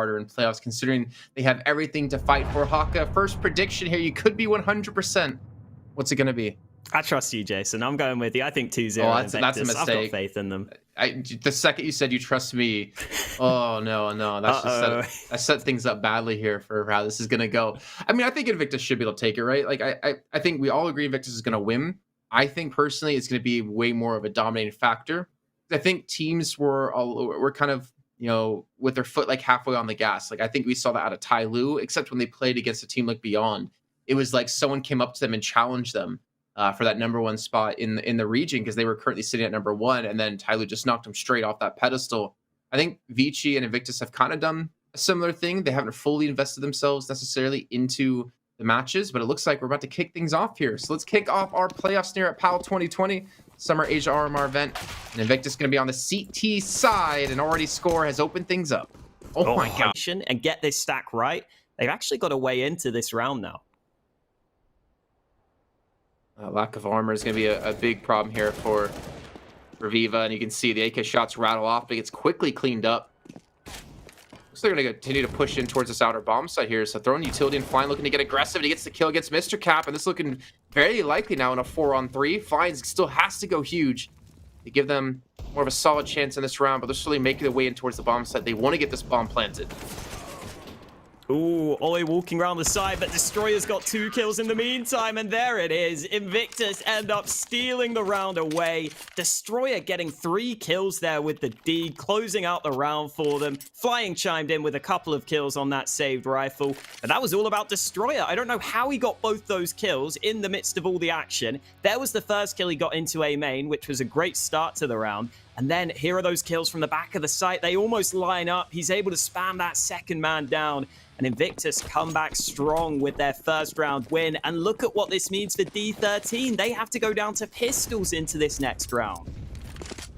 harder in playoffs, considering they have everything to fight for. Haka, first prediction here, you could be 100%. What's it going to be? I trust you, Jason. I'm going with you. I think 2-0 that's a mistake. I've got faith in them. The second you said you trust me, oh no, that's just I set things up badly here for how this is gonna go. I mean, I think Invictus should be able to take it, right? Like I think we all agree Invictus is gonna win. I think personally it's gonna be way more of a dominating factor. I think teams were kind of, you know, with their foot like halfway on the gas. Like I think we saw that out of Tai Lu, except when they played against a team like Beyond, it was like someone came up to them and challenged them. For that number 1 spot in the region, because they were currently sitting at number 1, and then Ty Lu just knocked them straight off that pedestal. I think Vici and Invictus have kind of done a similar thing. They haven't fully invested themselves necessarily into the matches, but it looks like we're about to kick things off here. So let's kick off our playoffs here at PAL 2020, Summer Asia RMR event. And Invictus going to be on the CT side, and already Score has opened things up. Oh my gosh. And get this stack right. They've actually got a way into this round now. Lack of armor is going to be a big problem here for Viva, and you can see the AK shots rattle off, but it gets quickly cleaned up. Looks like they're going to continue to push in towards this outer bomb site here. So throwing utility and Flying looking to get aggressive, and he gets the kill against Mr. Cap, and this looking very likely now in a 4-on-3. Flying still has to go huge to give them more of a solid chance in this round, but they're slowly making their way in towards the bomb site. They want to get this bomb planted. Ooh, Oi walking around the side, but Destroyer's got 2 kills in the meantime, and there it is. Invictus end up stealing the round away. Destroyer getting 3 kills there with the D, closing out the round for them. Flying chimed in with a couple of kills on that saved rifle, but that was all about Destroyer. I don't know how he got both those kills in the midst of all the action. There was the first kill he got into A main, which was a great start to the round. And then here are those kills from the back of the site. They almost line up. He's able to spam that second man down. And Invictus come back strong with their first round win. And look at what this means for D13. They have to go down to pistols into this next round.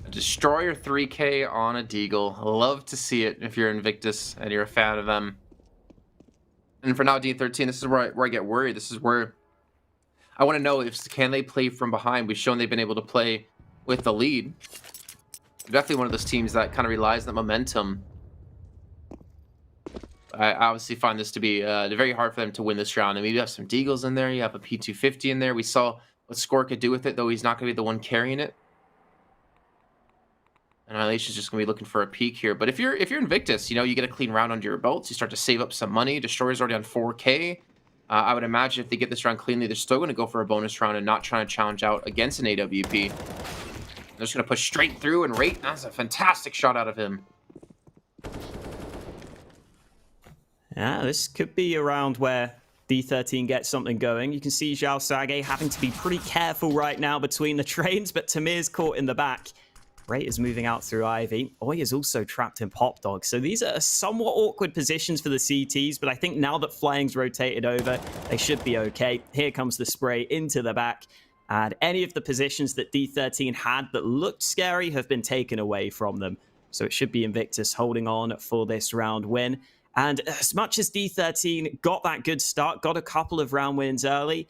A Destroyer 3K on a Deagle. Love to see it if you're Invictus and you're a fan of them. And for now, D13, this is where I get worried. This is where I want to know can they play from behind. We've shown they've been able to play with the lead. Definitely one of those teams that kind of relies on the momentum. I obviously find this to be very hard for them to win this round. I mean, you have some Deagles in there. You have a P250 in there. We saw what Score could do with it, though he's not going to be the one carrying it. Annihilation's just going to be looking for a peek here. But if you're Invictus, you know, you get a clean round under your belts. You start to save up some money. Destroyer's already on 4K. I would imagine if they get this round cleanly, they're still going to go for a bonus round and not trying to challenge out against an AWP. They're just going to push straight through and rate. That's a fantastic shot out of him. Yeah, this could be a round where D13 gets something going. You can see Zhao Sage having to be pretty careful right now between the trains, but Tamir's caught in the back. Rate is moving out through Ivy. Oi is also trapped in Pop Dog. So these are somewhat awkward positions for the CTs, but I think now that Flying's rotated over, they should be okay. Here comes the spray into the back. And any of the positions that D13 had that looked scary have been taken away from them. So it should be Invictus holding on for this round win. And as much as D13 got that good start, got a couple of round wins early,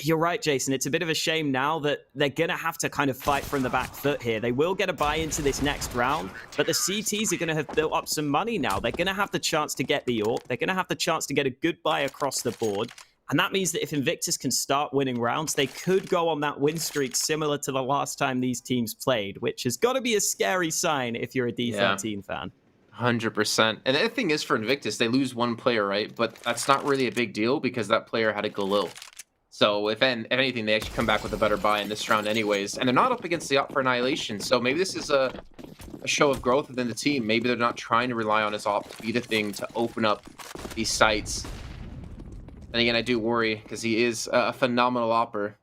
you're right, Jason. It's a bit of a shame now that they're going to have to kind of fight from the back foot here. They will get a buy into this next round, but the CTs are going to have built up some money now. They're going to have the chance to get the AWP. They're going to have the chance to get a good buy across the board. And that means that if Invictus can start winning rounds, they could go on that win streak similar to the last time these teams played, which has got to be a scary sign if you're a D13 fan. 100%. And the thing is for Invictus, they lose one player, right? But that's not really a big deal because that player had a Galil. So if anything, they actually come back with a better buy in this round anyways. And they're not up against the Op for Annihilation. So maybe this is a show of growth within the team. Maybe they're not trying to rely on his Op to be the thing to open up these sites. And again, I do worry because he is a phenomenal opper.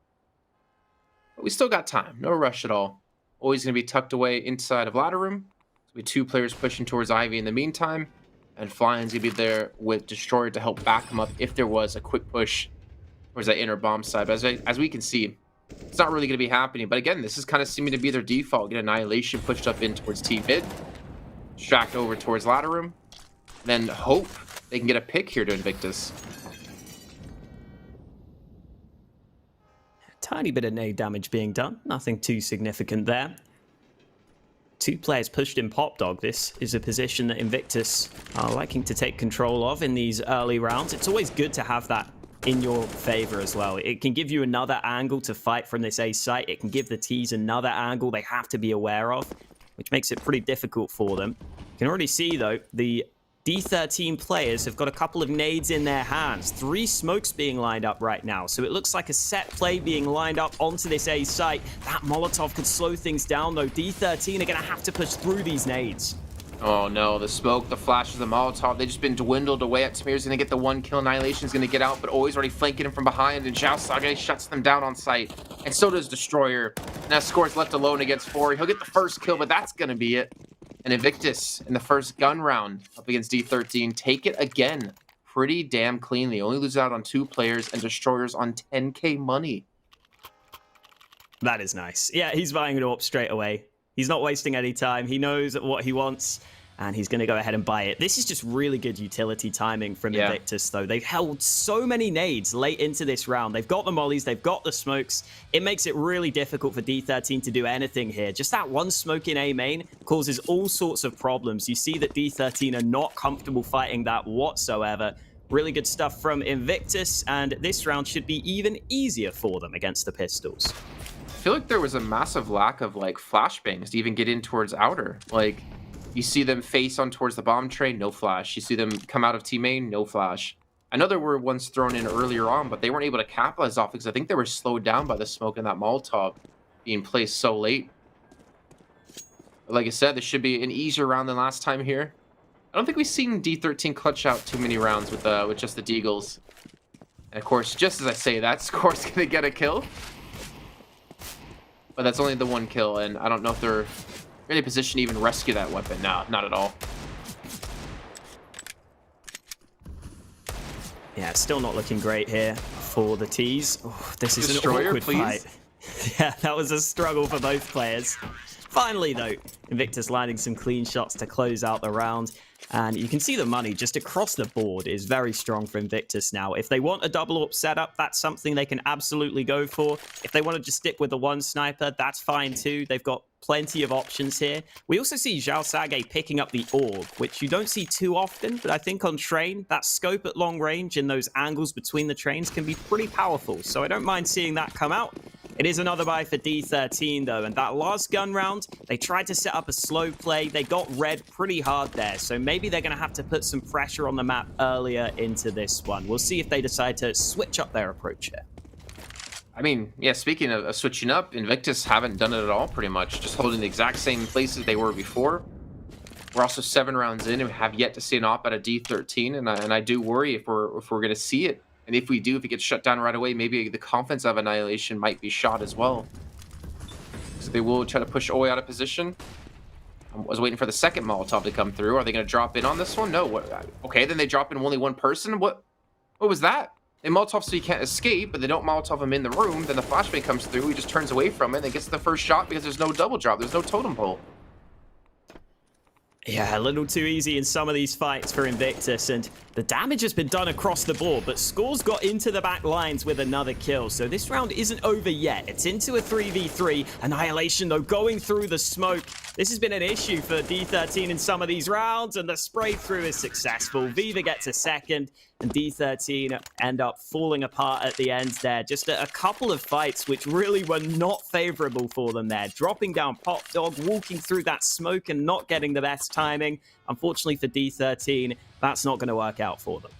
But we still got time. No rush at all. Always going to be tucked away inside of ladder room. So we have 2 players pushing towards Ivy in the meantime. And Flying's going to be there with Destroyer to help back him up if there was a quick push towards that inner bomb side. But as we can see, it's not really going to be happening. But again, this is kind of seeming to be their default. Get Annihilation pushed up in towards T mid. Distract over towards ladder room. Then hope they can get a pick here to Invictus. Tiny bit of nade damage being done. Nothing too significant there. 2 players pushed in Pop Dog. This is a position that Invictus are liking to take control of in these early rounds. It's always good to have that in your favor as well. It can give you another angle to fight from this A site. It can give the T's another angle they have to be aware of, which makes it pretty difficult for them. You can already see, though, the D13 players have got a couple of nades in their hands. 3 smokes being lined up right now. So it looks like a set play being lined up onto this A site. That Molotov could slow things down, though. D13 are going to have to push through these nades. Oh no, the smoke, the flashes, the Molotov, they've just been dwindled away. Tamir's going to get the 1 kill. Annihilation's going to get out, but always already flanking him from behind, and Zhao Sage shuts them down on sight. And so does Destroyer. Now Score's left alone against 4. He'll get the first kill, but that's going to be it. And Invictus in the first gun round up against D13 take it again pretty damn cleanly. Only lose out on 2 players, and Destroyers on 10k money. That is nice. Yeah, he's buying it up straight away. He's not wasting any time. He knows what he wants, and he's going to go ahead and buy it. This is just really good utility timing from Invictus, though. They've held so many nades late into this round. They've got the mollies. They've got the smokes. It makes it really difficult for D13 to do anything here. Just that 1 smoke in A main causes all sorts of problems. You see that D13 are not comfortable fighting that whatsoever. Really good stuff from Invictus, and this round should be even easier for them against the Pistols. I feel like there was a massive lack of like flashbangs to even get in towards outer. Like, you see them face on towards the bomb tray, no flash. You see them come out of T main, no flash. I know there were ones thrown in earlier on, but they weren't able to capitalize off because I think they were slowed down by the smoke and that Molotov being placed so late. But like I said, this should be an easier round than last time here. I don't think we've seen D13 clutch out too many rounds with just the Deagles. And of course, just as I say that, Score's gonna get a kill. But that's only the 1 kill, and I don't know if they're in a position to even rescue that weapon. No, not at all. Yeah, still not looking great here for the T's. Oh, this is Destroyer, an awkward please. fight. Yeah, that was a struggle for both players. Finally, though, Invictus landing some clean shots to close out the round. And you can see the money just across the board is very strong for Invictus now. If they want a double AWP setup, that's something they can absolutely go for. If they want to just stick with the 1 sniper, that's fine too. They've got plenty of options here. We also see Zhao Sage picking up the orb, which you don't see too often, but I think on train, that scope at long range and those angles between the trains can be pretty powerful. So I don't mind seeing that come out. It is another buy for D13, though, and that last gun round, they tried to set up a slow play. They got red pretty hard there, so maybe they're going to have to put some pressure on the map earlier into this one. We'll see if they decide to switch up their approach here. I mean, yeah, speaking of switching up, Invictus haven't done it at all, pretty much. Just holding the exact same places they were before. We're also 7 rounds in and we have yet to see an op at a D13, and I do worry if we're going to see it. And if we do, if it gets shut down right away, maybe the confidence of Annihilation might be shot as well. So they will try to push Oi out of position. I was waiting for the second Molotov to come through. Are they going to drop in on this one? No. What? Okay, then they drop in only 1 person. What was that? They Molotov so you can't escape, but they don't Molotov him in the room. Then the flashbang comes through. He just turns away from it and gets the first shot because there's no double drop. There's no totem pole. Yeah, a little too easy in some of these fights for Invictus, and the damage has been done across the board, but Score's got into the back lines with another kill, so this round isn't over yet. It's into a 3v3. Annihilation, though, going through the smoke. This has been an issue for D13 in some of these rounds, and the spray through is successful. Viva gets a second, and D13 end up falling apart at the end there. Just a couple of fights which really were not favorable for them there. Dropping down Pop Dog, walking through that smoke and not getting the best timing. Unfortunately for D13, that's not going to work out for them.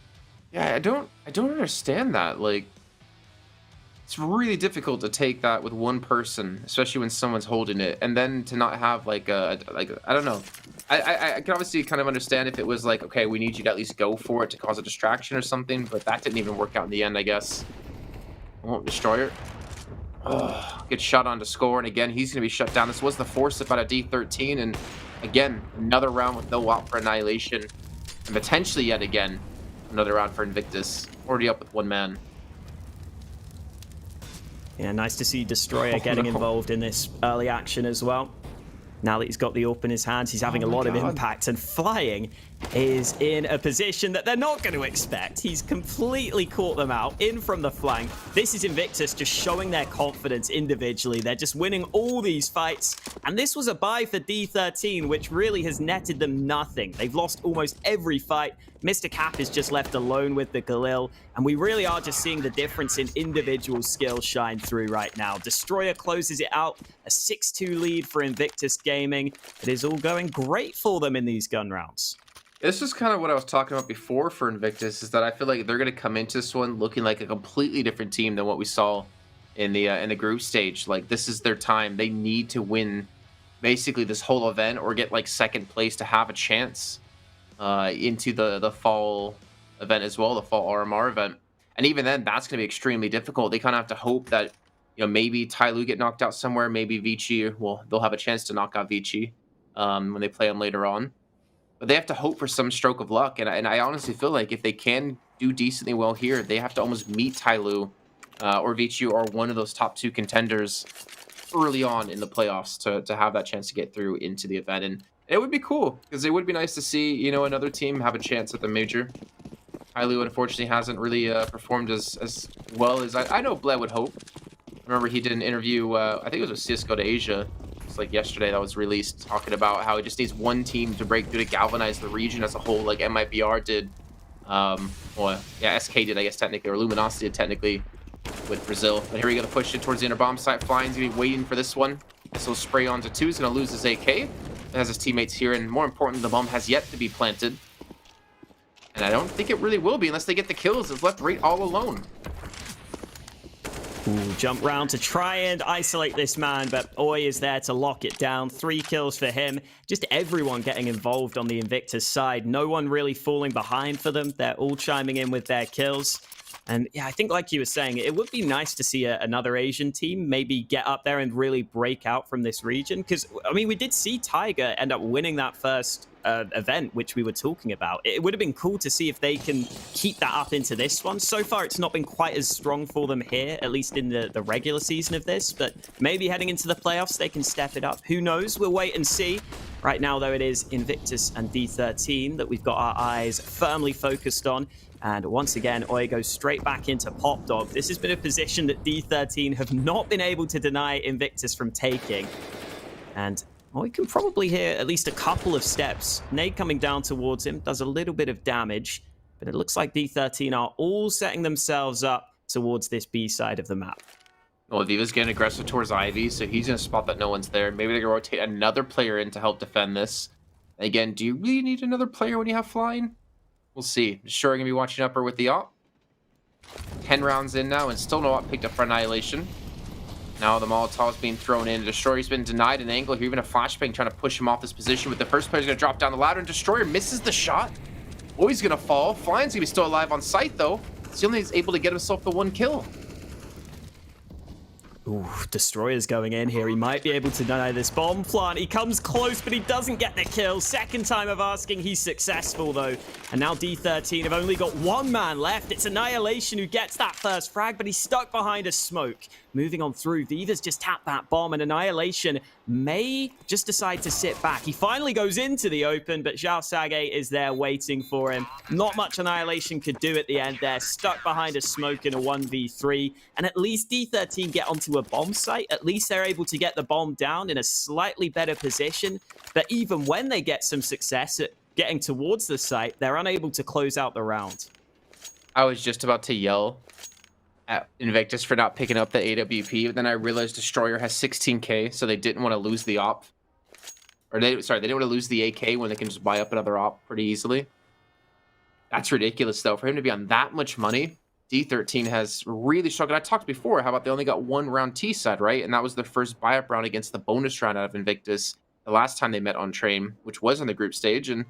Yeah, I don't understand that. Like, it's really difficult to take that with 1 person, especially when someone's holding it, and then to not have I don't know. I can obviously kind of understand if it was like, okay, we need you to at least go for it to cause a distraction or something, but that didn't even work out in the end, I guess. I won't destroy it. Oh, good shot on to Score, and again, he's going to be shut down. This was the force-up out of D13, and again, another round with no out for Annihilation, and potentially yet again, another round for Invictus. Already up with 1 man. Yeah, nice to see Destroyer getting involved in this early action as well. Now that he's got the AWP in his hands, he's having a lot of impact, and Flying is in a position that they're not going to expect. He's completely caught them out in from the flank. This is Invictus just showing their confidence individually. They're just winning all these fights, and this was a buy for D13, which really has netted them nothing. They've lost almost every fight. Mr. Cap is just left alone with the Galil, and we really are just seeing the difference in individual skill shine through right now. Destroyer closes it out, a 6-2 lead for Invictus Gaming. It is all going great for them in these gun rounds. This is kind of what I was talking about before for Invictus, is that I feel like they're going to come into this one looking like a completely different team than what we saw in the group stage. Like, this is their time. They need to win basically this whole event or get like second place to have a chance into the fall event as well, the fall RMR event. And even then, that's going to be extremely difficult. They kind of have to hope that, you know, maybe Tyloo get knocked out somewhere, maybe Vici, well, they'll have a chance to knock out Vici when they play him later on. But they have to hope for some stroke of luck. And I honestly feel like if they can do decently well here, they have to almost meet Tyloo or Vici or one of those top 2 contenders early on in the playoffs to have that chance to get through into the event. And it would be cool, because it would be nice to see, you know, another team have a chance at the major. Tyloo, unfortunately, hasn't really performed as well as I know Bled would hope. I remember he did an interview, I think it was with Cisco to Asia, like yesterday, that was released, talking about how it just needs one team to break through to galvanize the region as a whole, like MIBR did. Well, yeah, SK did, I guess, technically, or Luminosity did technically with Brazil. But here we go to push it towards the inner bomb site. Flying's gonna be waiting for this one. This will spray onto 2. He's gonna lose his AK. It has his teammates here, and more importantly, the bomb has yet to be planted. And I don't think it really will be unless they get the kills. It's left right all alone. Ooh, jump round to try and isolate this man, but Oi is there to lock it down. 3 kills for him. Just everyone getting involved on the Invictus side. No one really falling behind for them. They're all chiming in with their kills. And yeah, I think like you were saying, it would be nice to see another Asian team maybe get up there and really break out from this region. Because, I mean, we did see Tiger end up winning that first event, which we were talking about. It would have been cool to see if they can keep that up into this one. So far, it's not been quite as strong for them here, at least in the regular season of this. But maybe heading into the playoffs, they can step it up. Who knows? We'll wait and see. Right now, though, it is Invictus and D13 that we've got our eyes firmly focused on. And once again, Oi goes straight back into Pop Dog. This has been a position that D13 have not been able to deny Invictus from taking. And Oi can probably hear at least a couple of steps. Nade coming down towards him does a little bit of damage, but it looks like D13 are all setting themselves up towards this B side of the map. Well, Viva's getting aggressive towards Ivy, so he's going to spot that no one's there. Maybe they're going to rotate another player in to help defend this. Again, do you really need another player when you have Flying? We'll see. Sure, going to be watching upper with the op. 10 rounds in now, and still no op picked up for Annihilation. Now the Molotov's being thrown in. Destroyer's been denied an angle here, even a flashbang trying to push him off this position. With the first player's going to drop down the ladder, and Destroyer misses the shot. Oh, he's going to fall. Flying's going to be still alive on site, though. He's only able to get himself the 1 kill. Ooh, Destroyer's going in here. He might be able to deny this bomb plant. He comes close, but he doesn't get the kill. Second time of asking, he's successful, though. And now D13 have only got 1 man left. It's Annihilation who gets that first frag, but he's stuck behind a smoke. Moving on through, Viva's just tapped that bomb, and Annihilation may just decide to sit back. He finally goes into the open, but Zhao Sage is there waiting for him. Not much Annihilation could do at the end there. Stuck behind a smoke in a 1v3, and at least D13 get onto a bomb site. At least they're able to get the bomb down in a slightly better position, but even when they get some success at getting towards the site, they're unable to close out the round. I was just about to yell at Invictus for not picking up the AWP, but then I realized Destroyer has 16k, so they didn't want to lose the op. Or they didn't want to lose the AK when they can just buy up another op pretty easily. That's ridiculous, though. For him to be on that much money, D13 has really struggled. I talked before, how about they only got 1 round T side, right? And that was their first buy-up round against the bonus round out of Invictus the last time they met on Train, which was on the group stage. And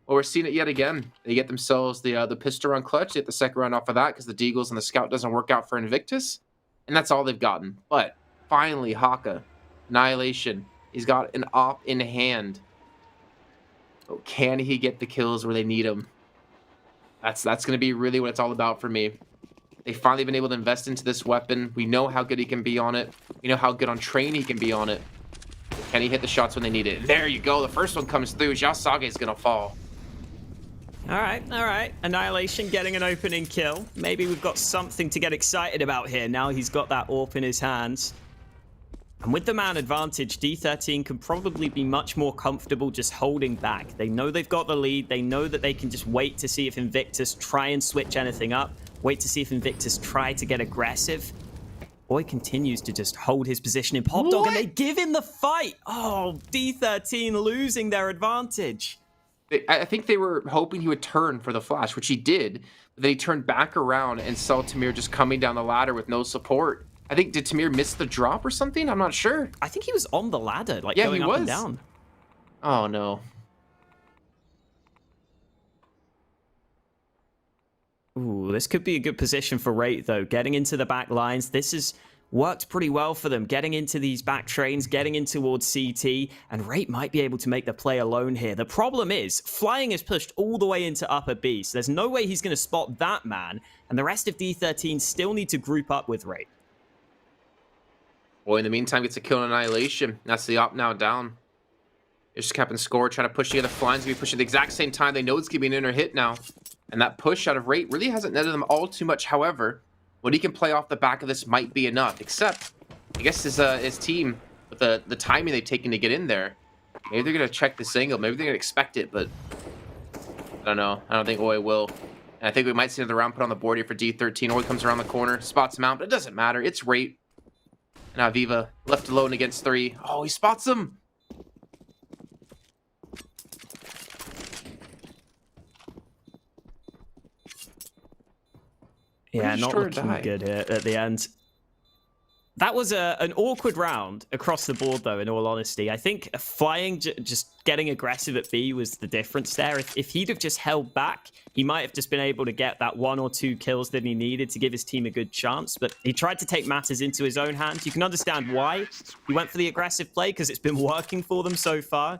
well, we're seeing it yet again. They get themselves the pistol round clutch. They get the second round off of that because the Deagles and the Scout doesn't work out for Invictus. And that's all they've gotten. But finally, Haka, Annihilation, he's got an op in hand. But can he get the kills where they need him? That's going to be really what it's all about for me. They've finally been able to invest into this weapon. We know how good he can be on it. We know how good on Train he can be on it. Can he hit the shots when they need it? There you go. The first one comes through. Xiao Sage is going to fall. All right. Annihilation getting an opening kill. Maybe we've got something to get excited about here. Now he's got that AWP in his hands. And with the man advantage, D13 can probably be much more comfortable just holding back. They know they've got the lead. They know that they can just wait to see if Invictus try and switch anything up. Wait to see if Invictus try to get aggressive. Boy continues to just hold his position in Pop Dog, and they give him the fight. Oh, D13 losing their advantage. I think they were hoping he would turn for the flash, which he did. But then he turned back around and saw Tamir just coming down the ladder with no support. I think, did Tamir miss the drop or something? I'm not sure. I think he was on the ladder, like going up and down. Oh, no. Ooh, this could be a good position for Rate, though. Getting into the back lines. This has worked pretty well for them. Getting into these back trains, getting in towards CT, and Rate might be able to make the play alone here. The problem is, Flying is pushed all the way into upper B, so there's no way he's going to spot that man, and the rest of D13 still need to group up with Rate. Boy, in the meantime, gets a kill on Annihilation. That's the op now down. It's just capping score, trying to push together. Flying's going to be pushing at the exact same time. They know it's going to be an inner hit now. And that push out of Rate really hasn't netted them all too much. However, what he can play off the back of this might be enough. Except, I guess his team, with the timing they've taken to get in there, maybe they're going to check this angle. Maybe they're going to expect it, but I don't know. I don't think Oi will. And I think we might see another round put on the board here for D13. Oi comes around the corner, spots him out, but it doesn't matter. It's Rate. Now Viva left alone against 3. Oh, he spots him. Yeah, not looking good here at the end. That was an awkward round across the board, though, in all honesty. I think Flying just getting aggressive at B was the difference there. If he'd have just held back, he might have just been able to get that 1 or 2 kills that he needed to give his team a good chance. But he tried to take matters into his own hands. You can understand why he went for the aggressive play, because it's been working for them so far,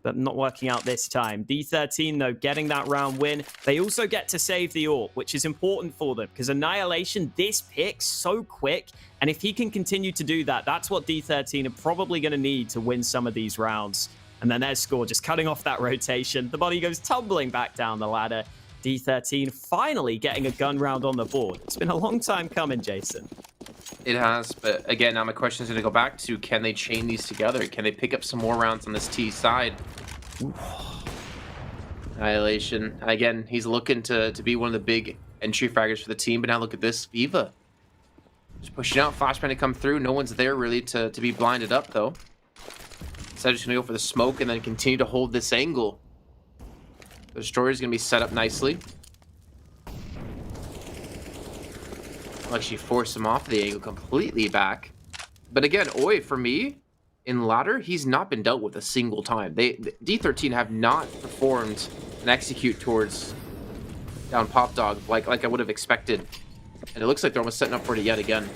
but not working out this time. D13, though, getting that round win. They also get to save the AWP, which is important for them, because Annihilation, this pick so quick, and if he can continue to do that, that's what D13 are probably going to need to win some of these rounds. And then their score, just cutting off that rotation. The body goes tumbling back down the ladder. D13 finally getting a gun round on the board. It's been a long time coming, Jason. It has, but again, now my question is going to go back to, can they chain these together? Can they pick up some more rounds on this T side? Annihilation. Again, he's looking to be one of the big entry fraggers for the team, but now look at this. Viva. Just pushing out, flashbang to come through. No one's there really to be blinded up, though. Instead, just going to go for the smoke and then continue to hold this angle. The Destroyer's going to be set up nicely. I'll actually force him off the angle completely back. But again, Oi, for me, in ladder, he's not been dealt with a single time. D13 have not performed an execute towards down Pop Dog like I would have expected. And it looks like they're almost setting up for it yet again.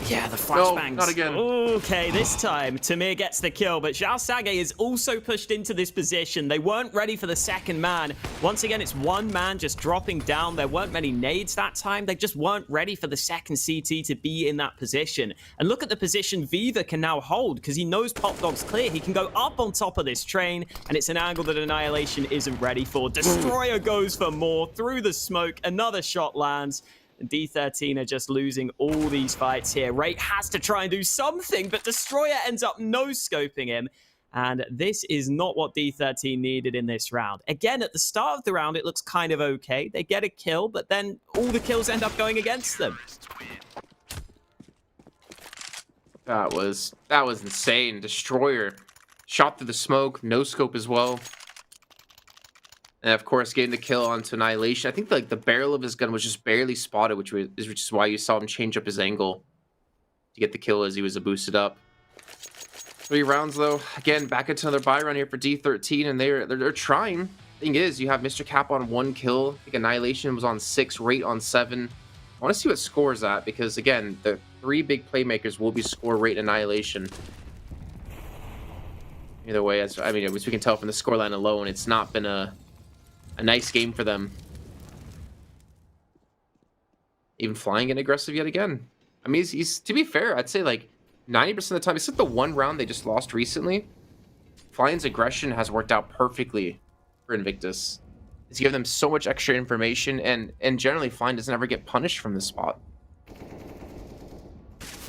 Yeah, the flashbangs. No, not again. Okay, this time Tamir gets the kill, but Xiao Sage is also pushed into this position. They weren't ready for the second man. Once again, it's one man just dropping down. There weren't many nades that time. They just weren't ready for the second CT to be in that position. And look at the position Viva can now hold, because he knows Pop Dog's clear. He can go up on top of this train, and it's an angle that Annihilation isn't ready for. Destroyer goes for more through the smoke. Another shot lands. And D13 are just losing all these fights here. Rate has to try and do something, but Destroyer ends up no-scoping him. And this is not what D13 needed in this round. Again, at the start of the round, it looks kind of okay. They get a kill, but then all the kills end up going against them. That was insane. Destroyer shot through the smoke, no-scope as well. And of course, getting the kill onto Annihilation. I think the barrel of his gun was just barely spotted, which is why you saw him change up his angle to get the kill as he was boosted up. 3 rounds though. Again, back into another buy round here for D13, and they're trying. Thing is, you have Mr. Cap on 1 kill. I think Annihilation was on 6, Rate on 7. I want to see what score's at, because again, the 3 big playmakers will be score, Rate, and Annihilation. Either way, as we can tell from the scoreline alone, it's not been a nice game for them. Even Flying and aggressive yet again. I mean, he's to be fair, I'd say like 90% of the time, except the one round they just lost recently, Flying's aggression has worked out perfectly for Invictus. It's given them so much extra information, and generally Flying doesn't ever get punished from this spot.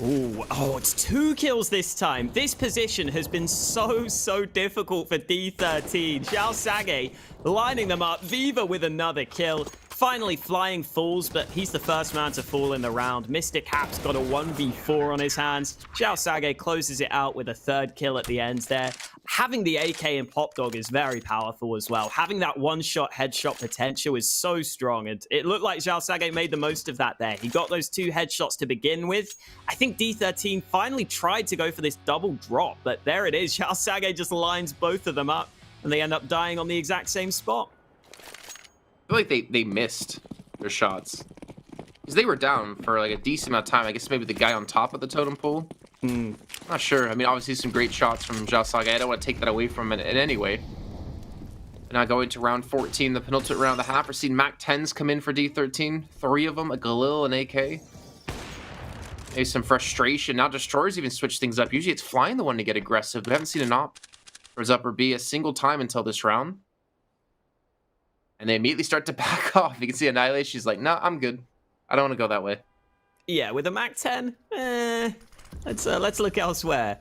Ooh, oh, it's 2 kills this time. This position has been so difficult for D13. Xiao Sage lining them up. Viva with another kill. Finally, Flying falls, but he's the first man to fall in the round. Mystic Hap's got a 1v4 on his hands. Xiao Sage closes it out with a 3rd kill at the end there. Having the AK in Pop Dog is very powerful as well. Having that one-shot headshot potential is so strong, and it looked like Xiao Sage made the most of that there. He got those 2 headshots to begin with. I think D13 finally tried to go for this double drop, but there it is. Xiao Sage just lines both of them up, and they end up dying on the exact same spot. I feel like they missed their shots. Because they were down for like a decent amount of time. I guess maybe the guy on top of the totem pole. Not sure. I mean, obviously some great shots from Xiao Sage. I don't want to take that away from it in any way. And now going to round 14, the penultimate round of the half. We're seeing Mac 10s come in for D13. 3 of them, a Galil, an AK. Maybe some frustration. Now Destroyers even switch things up. Usually it's Flying the one to get aggressive. We haven't seen an op for his upper B a single time until this round. And they immediately start to back off. You can see Annihilation. She's like, "No, I'm good. I don't want to go that way." Yeah, with a Mac 10, let's look elsewhere,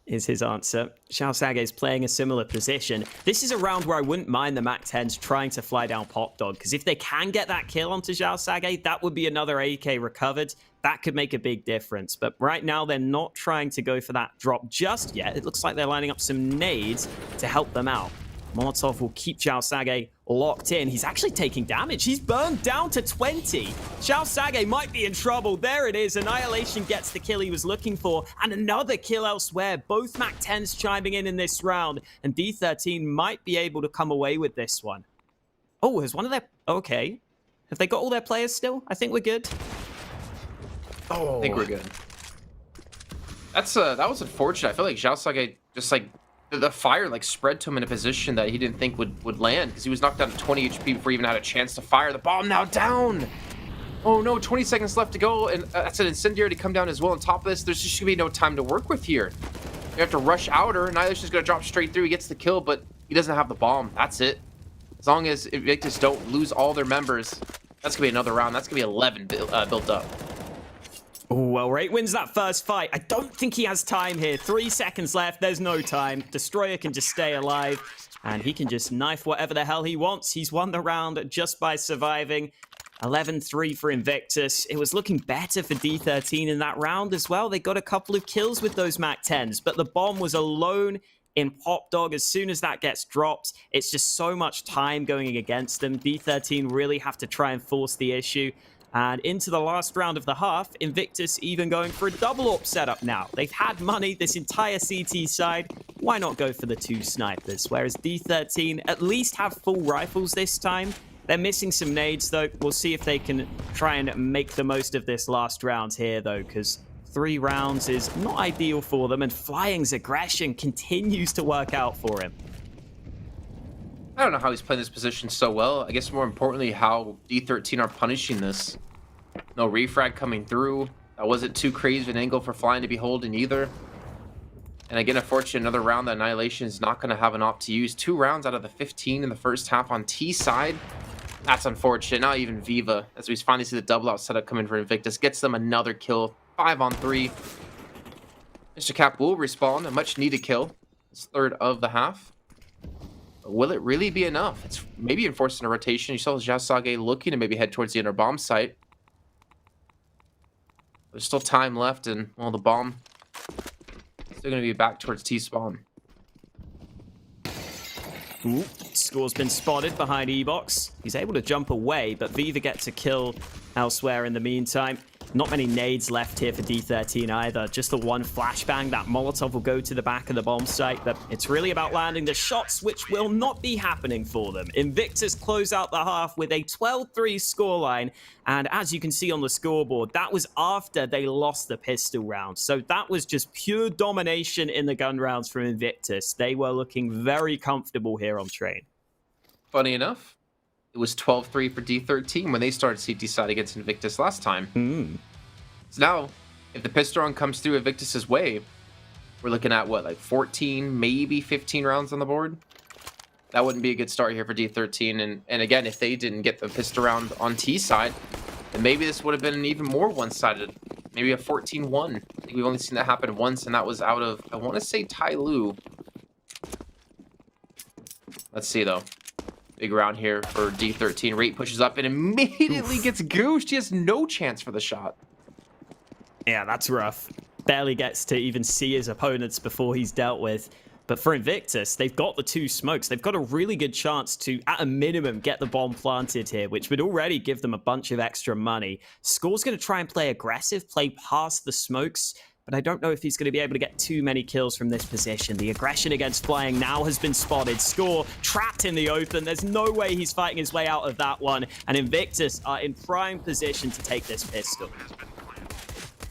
is his answer. Xiao Sage is playing a similar position. This is a round where I wouldn't mind the Mac 10s trying to fly down Pop Dog, because if they can get that kill onto Xiao Sage, that would be another AK recovered. That could make a big difference. But right now, they're not trying to go for that drop just yet. It looks like they're lining up some nades to help them out. Molotov will keep Xiao Sage locked in. He's actually taking damage. He's burned down to 20. Xiao Sage might be in trouble. There it is. Annihilation gets the kill he was looking for. And another kill elsewhere. Both Mac 10s chiming in this round. And D13 might be able to come away with this one. Oh, has one of their... Okay. Have they got all their players still? I think we're good. Oh. I think we're good. That was unfortunate. I feel like Xiao Sage just like... The fire like spread to him in a position that he didn't think would land, because he was knocked down to 20 HP before he even had a chance to fire. The bomb now down. Oh no, 20 seconds left to go, and that's an incendiary to come down as well. On top of this, there's just gonna be no time to work with here. You have to rush outer. Annihilation's gonna drop straight through. He gets the kill, but he doesn't have the bomb. That's it. As long as Invictus don't lose all their members, that's gonna be another round. That's gonna be 11 built up. Oh, well, Rate wins that first fight. I don't think he has time here. 3 seconds left. There's no time. Destroyer can just stay alive, and he can just knife whatever the hell he wants. He's won the round just by surviving. 11-3 for Invictus. It was looking better for D13 in that round as well. They got a couple of kills with those Mac 10s, but the bomb was alone in Pop Dog. As soon as that gets dropped, it's just so much time going against them. D13 really have to try and force the issue. And into the last round of the half, Invictus even going for a double AWP setup now. They've had money this entire CT side. Why not go for the 2 snipers? Whereas D13 at least have full rifles this time. They're missing some nades, though. We'll see if they can try and make the most of this last round here, though, because 3 rounds is not ideal for them. And Flying's aggression continues to work out for him. I don't know how he's playing this position so well. I guess more importantly, how D13 are punishing this. No refrag coming through. That wasn't too crazy of an angle for Flying to be holding either. And again, unfortunately, another round that Annihilation is not going to have an op to use. 2 rounds out of the 15 in the first half on T side. That's unfortunate. Not even Viva, as we finally see the double out setup coming for Invictus, gets them another kill. 5 on 3. Mr. Cap will respawn, a much needed kill. It's 3rd of the half. Will it really be enough? It's maybe enforcing a rotation. You saw Xiao Sage looking to maybe head towards the inner bomb site. There's still time left, and, well, the bomb still going to be back towards T-spawn. Ooh, Score's been spotted behind E-Box. He's able to jump away, but Viva gets a kill elsewhere in the meantime. Not many nades left here for D13 either. Just the one flashbang. That Molotov will go to the back of the bomb site, but it's really about landing the shots, which will not be happening for them. Invictus close out the half with a 12-3 scoreline, and as you can see on the scoreboard, that was after they lost the pistol round. So that was just pure domination in the gun rounds from Invictus. They were looking very comfortable here on Train. Funny enough, it was 12-3 for D13 when they started CT side against Invictus last time. So now, if the pistol round comes through Invictus's way, we're looking at what, like 14, maybe 15 rounds on the board. That wouldn't be a good start here for D13. And again, if they didn't get the pistol round on T side, then maybe this would have been an even more one-sided. Maybe a 14-1. I think we've only seen that happen once, and that was out of, I want to say, Tai Lu. Let's see, though. Big round here for D13. Rate pushes up and immediately gets goosed. He has no chance for the shot. Yeah, that's rough. Barely gets to even see his opponents before he's dealt with. But for Invictus, they've got the 2 smokes. They've got a really good chance to, at a minimum, get the bomb planted here, which would already give them a bunch of extra money. Score's going to try and play aggressive, play past the smokes, but I don't know if he's going to be able to get too many kills from this position. The aggression against flying now has been spotted. Score trapped in the open. There's no way he's fighting his way out of that one. And Invictus are in prime position to take this pistol.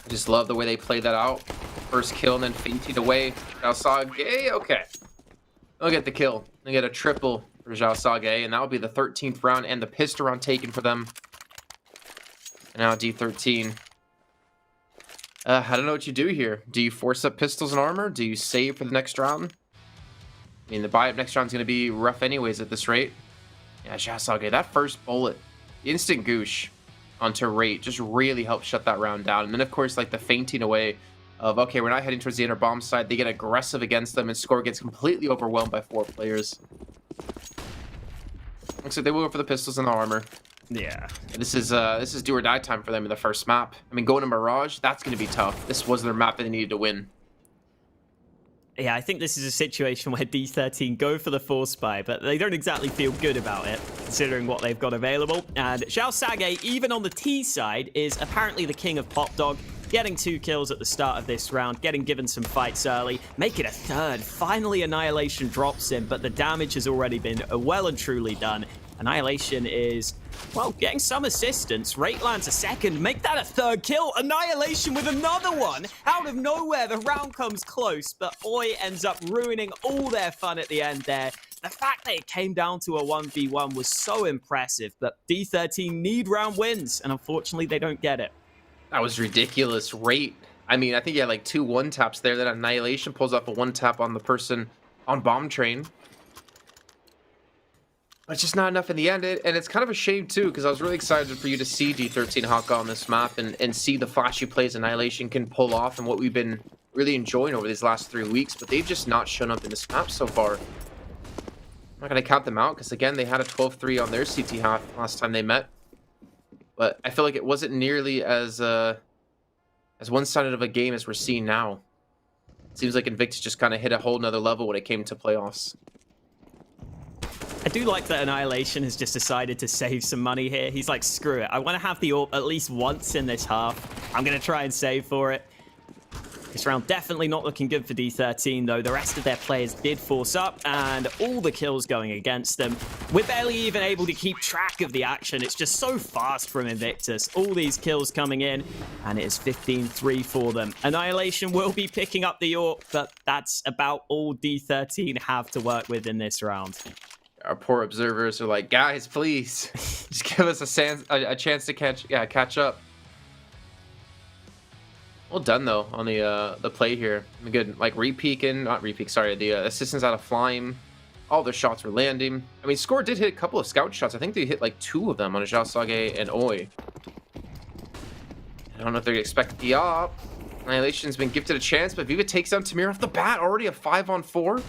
I just love the way they played that out. First kill and then fainted away. Zhao Sage, okay. They'll get the kill. They get a triple for Zhao Sage, and that will be the 13th round and the pistol round taken for them. And now D13. I don't know what you do here. Do you force up pistols and armor? Do you save for the next round? I mean, the buy-up next round is going to be rough anyways at this rate. Yeah, Zhao Sage, that first bullet, instant goosh onto Rate just really helped shut that round down. And then, of course, like the fainting away of, okay, we're not heading towards the inner bomb side. They get aggressive against them, and Score gets completely overwhelmed by 4 players. Looks like they will go for the pistols and the armor. Yeah. This is do or die time for them in the first map. I mean, going to Mirage, that's going to be tough. This was their map that they needed to win. Yeah, I think this is a situation where D13 go for the force buy, but they don't exactly feel good about it, considering what they've got available. And Zhao Sage, even on the T side, is apparently the king of Pop Dog, getting 2 kills at the start of this round, getting given some fights early, make it a 3rd. Finally, Annihilation drops him, but the damage has already been well and truly done. Annihilation is, well, getting some assistance. Rate lands a 2nd. Make that a 3rd kill. Annihilation with another one. Out of nowhere, the round comes close, but Oi ends up ruining all their fun at the end there. The fact that it came down to a 1v1 was so impressive, but D13 need round wins, and unfortunately, they don't get it. That was ridiculous. Rate. I mean, I think he had like 2 1-taps there. Then Annihilation pulls off a 1-tap on the person on Bomb Train. It's just not enough in the end, and it's kind of a shame too, because I was really excited for you to see D13 Hawk on this map and see the flashy plays Annihilation can pull off and what we've been really enjoying over these last 3 weeks, but they've just not shown up in this map so far. I'm not going to count them out, because again, they had a 12-3 on their CT half last time they met, but I feel like it wasn't nearly as one-sided of a game as we're seeing now. It seems like Invictus just kind of hit a whole nother level when it came to playoffs. I do like that Annihilation has just decided to save some money here. He's like, screw it. I want to have the AWP at least once in this half. I'm going to try and save for it. This round definitely not looking good for D13, though. The rest of their players did force up, and all the kills going against them. We're barely even able to keep track of the action. It's just so fast from Invictus. All these kills coming in, and it is 15-3 for them. Annihilation will be picking up the AWP, but that's about all D13 have to work with in this round. Our poor observers are like, guys, please, just give us a chance to catch up. Well done though on the play here. Good, like the assistance out of flying. All their shots were landing. I mean, Score did hit a couple of scout shots. I think they hit like 2 of them on Zhao Sage and Oi. I don't know if they expect the op. Annihilation's been gifted a chance, but Viva takes down Tamir off the bat. Already a 5-on-4.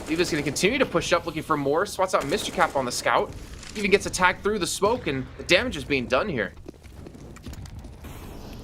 Viva's going to continue to push up, looking for more. Swats out Mr. Cap on the scout. Even gets attacked through the smoke, and the damage is being done here.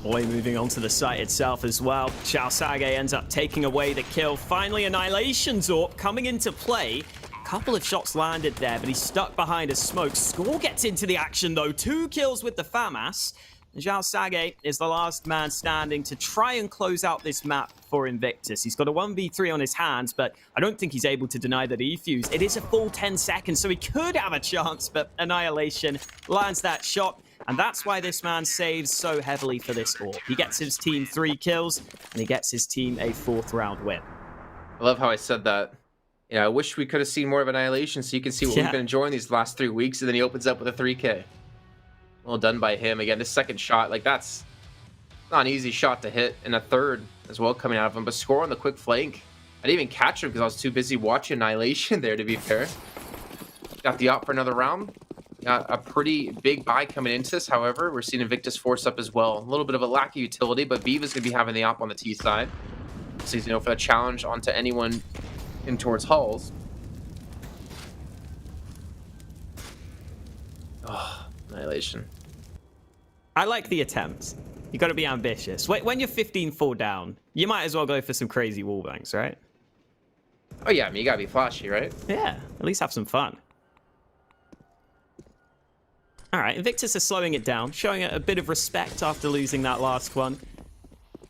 Oi moving on to the site itself as well. Zhao Sage ends up taking away the kill. Finally, Annihilation's AWP coming into play. A couple of shots landed there, but he's stuck behind a smoke. Score gets into the action, though. 2 kills with the FAMAS. Zhao Sage is the last man standing to try and close out this map for Invictus. He's got a 1v3 on his hands, but I don't think he's able to deny the defuse. It is a full 10 seconds, so he could have a chance, but Annihilation lands that shot, and that's why this man saves so heavily for this AWP. He gets his team 3 kills, and he gets his team a 4th round win. I love how I said that. I wish we could have seen more of Annihilation so you can see what we've been enjoying these last 3 weeks, and then he opens up with a 3K. Well done by him. Again, this second shot, like that's Not an easy shot to hit, and a third as well coming out of him, but score on the quick flank. I didn't even catch him because I was too busy watching Annihilation there, to be fair. Got the op for another round. Got a pretty big buy coming into this, however. We're seeing Invictus force up as well. A little bit of a lack of utility, but Viva's going to be having the op on the T side. So he's for the challenge onto anyone in towards Halls. Oh, Annihilation. I like the attempt. You got to be ambitious. When you're 15-4 down, you might as well go for some crazy wallbangs, right? Oh yeah, I mean, you got to be flashy, right? Yeah, at least have some fun. All right, Invictus is slowing it down, showing a bit of respect after losing that last one.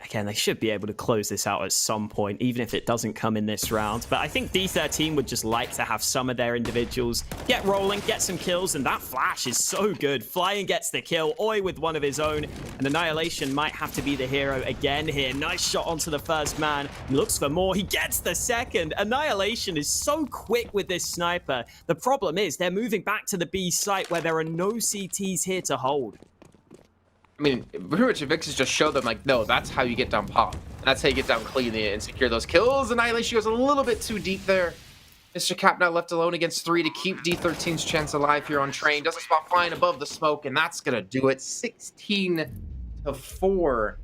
Again, they should be able to close this out at some point, even if it doesn't come in this round. But I think D13 would just like to have some of their individuals get rolling, get some kills, and that flash is so good. Flying gets the kill, Oi with one of his own, and Annihilation might have to be the hero again here. Nice shot onto the first man. He looks for more. He gets the second. Annihilation is so quick with this sniper. The problem is they're moving back to the B site where there are no CTs here to hold. I mean, pretty much Invictus just showed them, like, no, that's how you get down pop. That's how you get down cleanly and secure those kills. Annihilation goes a little bit too deep there. Mr. Cap now left alone against 3 to keep D13's chance alive here on train. Doesn't spot flying above the smoke, and that's going to do it. 16-4.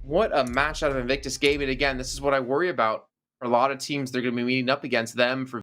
What a match out of Invictus Gaming. Again, this is what I worry about. For a lot of teams, they're going to be meeting up against them for